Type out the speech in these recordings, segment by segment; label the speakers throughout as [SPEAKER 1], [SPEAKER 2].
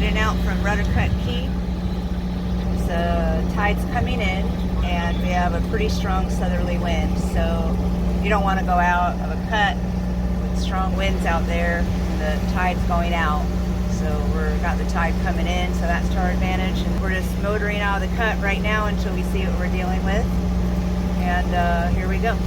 [SPEAKER 1] heading out from Ruddercut Key. The tide's coming in and we have a pretty strong southerly wind, so you don't want to go out of a cut with strong winds out there and the tide's going out. So we've got the tide coming in, so that's to our advantage, and we're just motoring out of the cut right now until we see what we're dealing with. And here we go.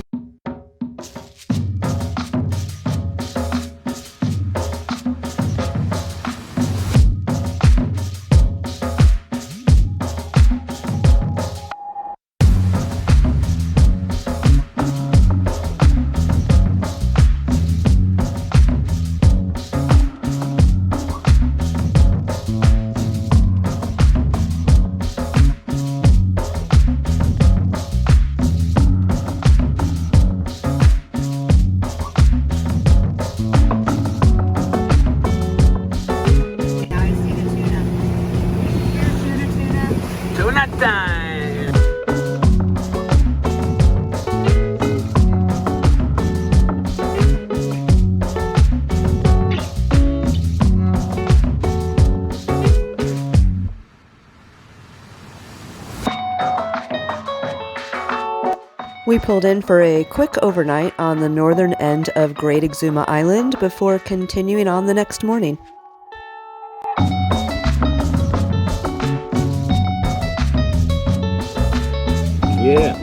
[SPEAKER 2] We pulled in for a quick overnight on the northern end of Great Exuma Island before continuing on the next morning.
[SPEAKER 3] Yeah.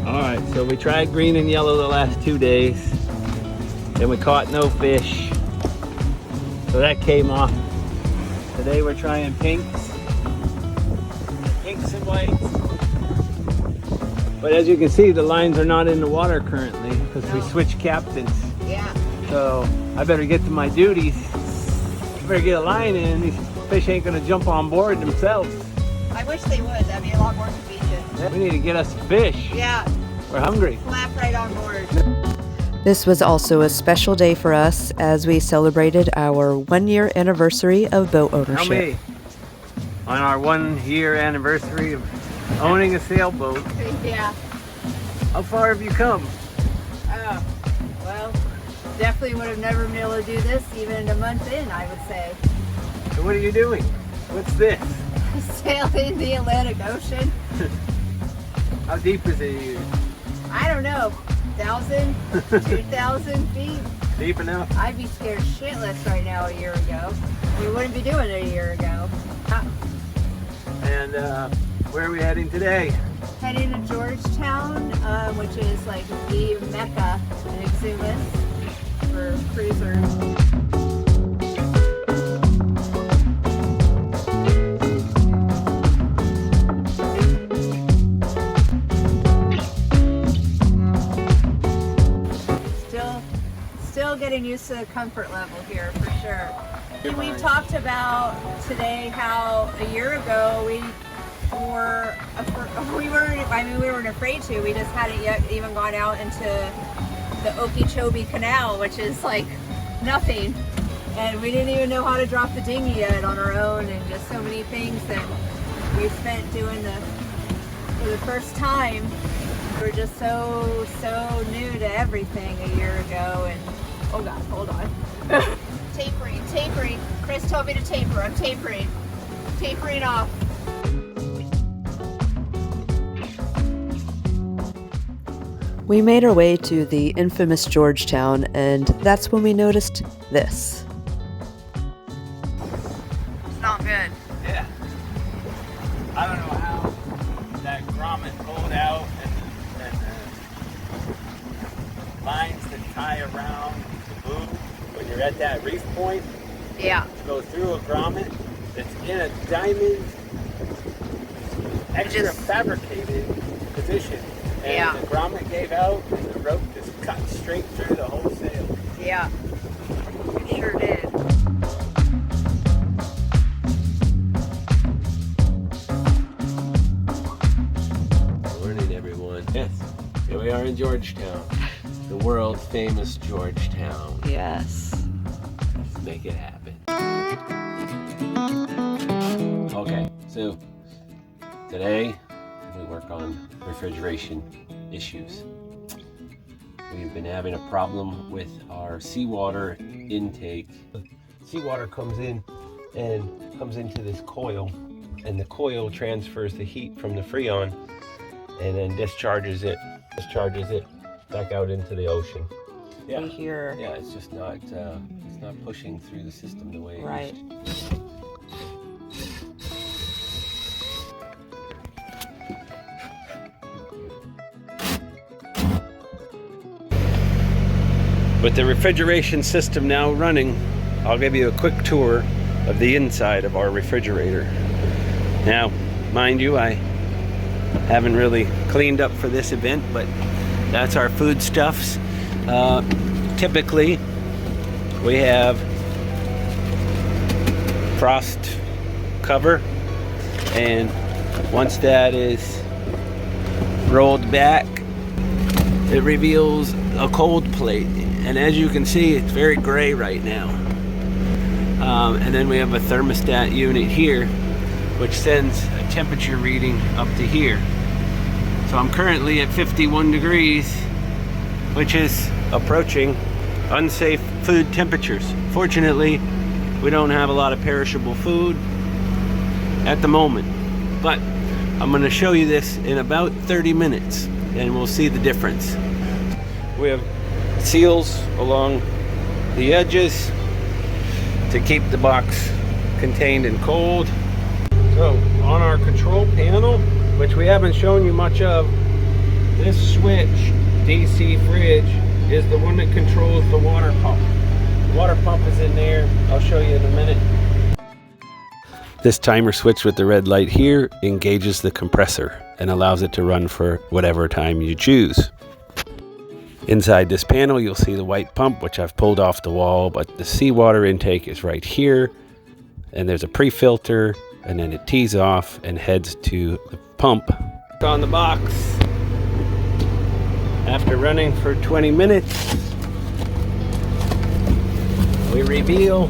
[SPEAKER 3] Alright, so we tried green and yellow the last 2 days. Then we caught no fish. So that came off. Today we're trying pinks. Pinks and whites. But as you can see, the lines are not in the water currently because we switched captains.
[SPEAKER 1] Yeah.
[SPEAKER 3] So I better get to my duties. I better get a line in. These fish ain't gonna jump on board themselves.
[SPEAKER 1] I wish they would. That'd be a lot more convenient.
[SPEAKER 3] Yeah, we need to get us some fish.
[SPEAKER 1] Yeah.
[SPEAKER 3] We're hungry.
[SPEAKER 1] Slap right on board.
[SPEAKER 2] This was also a special day for us as we celebrated our 1-year anniversary of boat ownership.
[SPEAKER 3] How many? On our 1-year anniversary of owning a sailboat.
[SPEAKER 1] Yeah.
[SPEAKER 3] How far have you come?
[SPEAKER 1] Oh, well, definitely would have never been able to do this even a month in, I would say.
[SPEAKER 3] So what are you doing? What's this?
[SPEAKER 1] Sailing the Atlantic Ocean.
[SPEAKER 3] How deep is it here?
[SPEAKER 1] I don't know, 1,000, 2,000 feet.
[SPEAKER 3] Deep enough?
[SPEAKER 1] I'd be scared shitless right now a year ago. We wouldn't be doing it a year ago.
[SPEAKER 3] And where are we heading today?
[SPEAKER 1] Heading to Georgetown, which is like the mecca in Exumas for cruisers. Still getting used to the comfort level here for sure. And we've talked about today how a year ago we weren't afraid to. We just hadn't yet even gone out into the Okeechobee Canal, which is like nothing. And we didn't even know how to drop the dinghy yet on our own, and just so many things that we spent doing for the first time. We were just so new to everything a year ago, and oh god, hold on. Tapering. Chris told me to taper. I'm tapering off.
[SPEAKER 2] We made our way to the infamous Georgetown, and that's when we noticed this.
[SPEAKER 1] It's not good.
[SPEAKER 3] Yeah. I don't know how that grommet pulled out and the lines that tie around the boom when you're at that reef point.
[SPEAKER 1] Yeah.
[SPEAKER 3] Go through a grommet that's in a diamond, extra fabricated position. And
[SPEAKER 1] yeah.
[SPEAKER 3] The grommet gave out and the rope just cut straight through the whole sail.
[SPEAKER 1] Yeah. It sure did.
[SPEAKER 4] Morning, everyone. Yes, here we are in Georgetown, the world famous Georgetown.
[SPEAKER 2] Yes.
[SPEAKER 4] Let's make it happen. Okay, so today we work on refrigeration issues. We've been having a problem with our seawater intake. Seawater comes in and comes into this coil, and the coil transfers the heat from the Freon and then discharges it back out into the ocean. Yeah,
[SPEAKER 1] We hear
[SPEAKER 4] yeah, it's just not it's not pushing through the system the way it
[SPEAKER 1] right.
[SPEAKER 4] used to.
[SPEAKER 3] With the refrigeration system now running, I'll give you a quick tour of the inside of our refrigerator. Now, mind you, I haven't really cleaned up for this event, but that's our foodstuffs. Typically, we have frost cover, and once that is rolled back, it reveals a cold plate. And as you can see, it's very gray right now. And then we have a thermostat unit here, which sends a temperature reading up to here. So I'm currently at 51 degrees, which is approaching unsafe food temperatures. Fortunately, we don't have a lot of perishable food at the moment. But I'm going to show you this in about 30 minutes, and we'll see the difference. We have seals along the edges to keep the box contained and cold. So on our control panel, which we haven't shown you much of, this switch DC fridge is the one that controls the water pump. The water pump is in there. I'll show you in a minute. This timer switch with the red light here engages the compressor and allows it to run for whatever time you choose. Inside this panel, you'll see the white pump, which I've pulled off the wall, but the seawater intake is right here. And there's a pre-filter, and then it tees off and heads to the pump. On the box, after running for 20 minutes, we reveal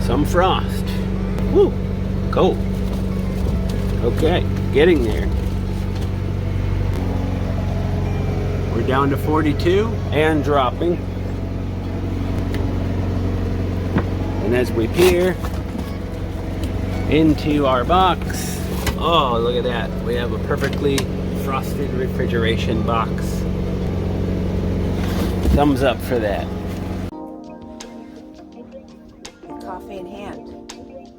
[SPEAKER 3] some frost. Woo, cold. Okay, getting there. We're down to 42 and dropping. And as we peer into our box, oh, look at that. We have a perfectly frosted refrigeration box. Thumbs up for that.
[SPEAKER 1] Coffee in hand.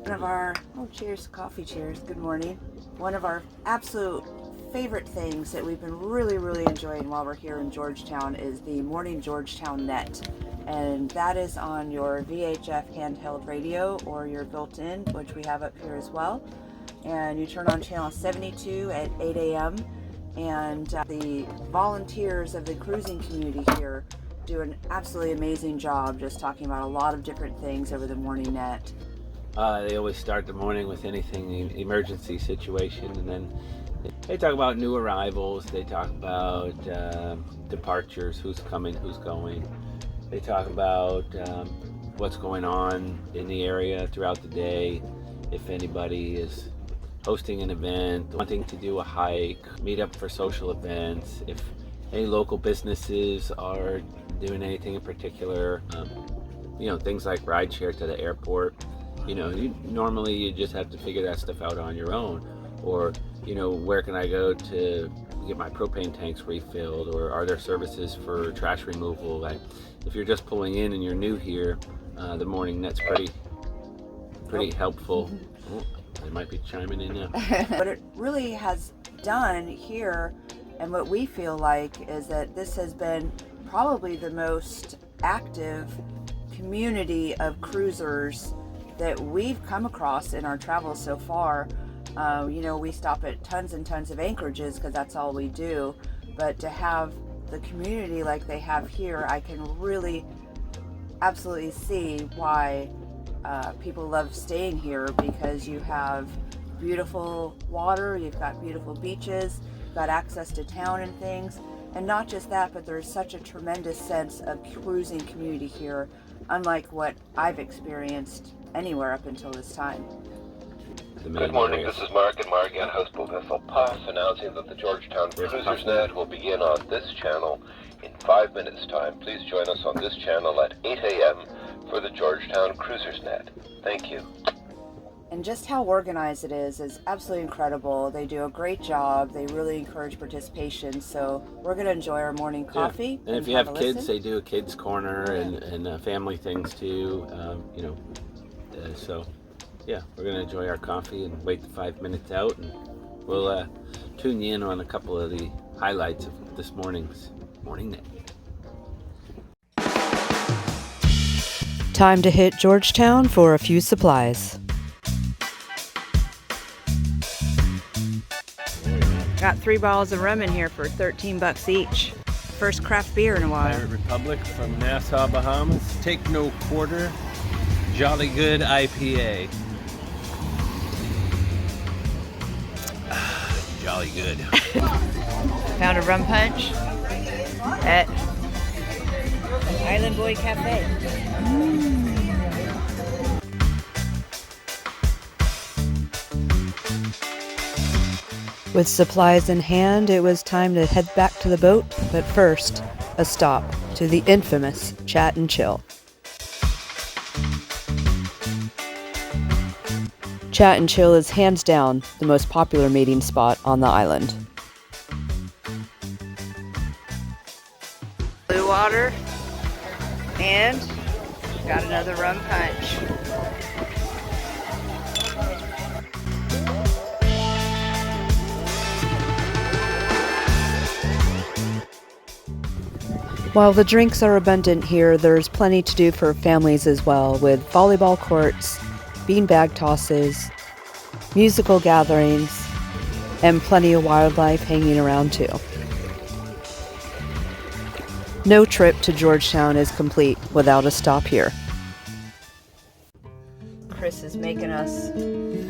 [SPEAKER 1] One of our, oh cheers, coffee cheers, good morning. One of our absolute favorite things that we've been really enjoying while we're here in Georgetown is the morning Georgetown Net. And that is on your VHF handheld radio or your built-in, which we have up here as well. And you turn on channel 72 at 8 a.m. And the volunteers of the cruising community here do an absolutely amazing job just talking about a lot of different things over the morning net.
[SPEAKER 3] They always start the morning with anything emergency situation, and then they talk about new arrivals, they talk about departures, who's coming, who's going. They talk about what's going on in the area throughout the day, if anybody is hosting an event, wanting to do a hike, meet up for social events, if any local businesses are doing anything in particular, you know, things like rideshare to the airport. You know, normally you just have to figure that stuff out on your own. Or, you know, where can I go to get my propane tanks refilled? Or are there services for trash removal? Like, if you're just pulling in and you're new here, the morning net's pretty helpful. Oh, they might be chiming in now.
[SPEAKER 1] What it really has done here, and what we feel like, is that this has been probably the most active community of cruisers that we've come across in our travels so far. You know, we stop at tons and tons of anchorages because that's all we do, but to have the community like they have here, I can really absolutely see why people love staying here, because you have beautiful water, you've got beautiful beaches, you've got access to town and things, and not just that, but there's such a tremendous sense of cruising community here, unlike what I've experienced anywhere up until this time.
[SPEAKER 5] Good morning, this is Mark and Margan, houseboat vessel Puff, announcing that the Georgetown Cruisers Net will begin on this channel in 5 minutes' time. Please join us on this channel at 8 a.m. for the Georgetown Cruisers Net. Thank you.
[SPEAKER 1] And just how organized it is absolutely incredible. They do a great job. They really encourage participation. So we're going to enjoy our morning coffee.
[SPEAKER 3] And if you have kids, they do a kids corner and family things too. So yeah, we're going to enjoy our coffee and wait the 5 minutes out, and we'll tune you in on a couple of the highlights of this morning's morning net.
[SPEAKER 2] Time to hit Georgetown for a few supplies.
[SPEAKER 1] Got 3 bottles of rum in here for $13 each. First craft beer in a while.
[SPEAKER 4] Pirate Republic from Nassau, Bahamas. Take no quarter. Jolly good IPA. Jolly good.
[SPEAKER 1] Found a rum punch at Island Boy Cafe.
[SPEAKER 2] With supplies in hand, it was time to head back to the boat, but first, a stop to the infamous Chat and Chill. Chat and Chill is hands down the most popular meeting spot on the island.
[SPEAKER 1] Blue water, and got another rum punch.
[SPEAKER 2] While the drinks are abundant here, there's plenty to do for families as well, with volleyball courts, beanbag tosses, musical gatherings, and plenty of wildlife hanging around too. No trip to Georgetown is complete without a stop here.
[SPEAKER 1] Chris is making us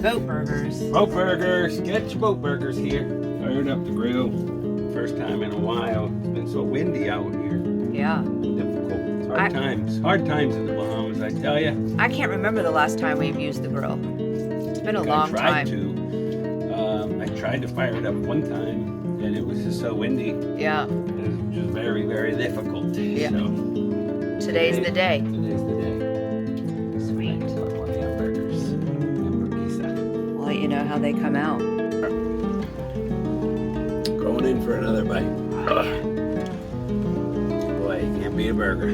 [SPEAKER 1] boat burgers.
[SPEAKER 3] Boat burgers! Get your boat burgers here. Fired up the grill. First time in a while. It's been so windy out here.
[SPEAKER 1] Yeah.
[SPEAKER 3] Difficult. Hard times in the Bahamas, I tell you.
[SPEAKER 1] I can't remember the last time we've used the grill. It's been a long time.
[SPEAKER 3] I tried to fire it up one time, and it was just so windy.
[SPEAKER 1] Yeah.
[SPEAKER 3] It was just very, very difficult.
[SPEAKER 1] Yeah.
[SPEAKER 3] So,
[SPEAKER 1] Today's the day.
[SPEAKER 3] Today's the day.
[SPEAKER 1] Sweet.
[SPEAKER 3] One of the hamburgers. Hamburguesa.
[SPEAKER 1] I'll let you know how they come out.
[SPEAKER 3] Going in for another bite. Boy, it can't be a burger.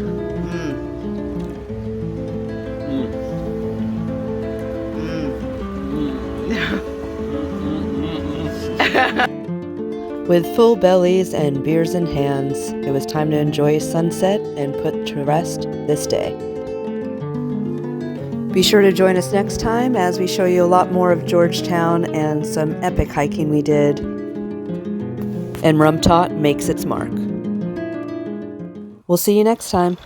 [SPEAKER 2] With full bellies and beers in hands, it was time to enjoy sunset and put to rest this day. Be sure to join us next time as we show you a lot more of Georgetown and some epic hiking we did. And Rum Tot makes its mark. We'll see you next time.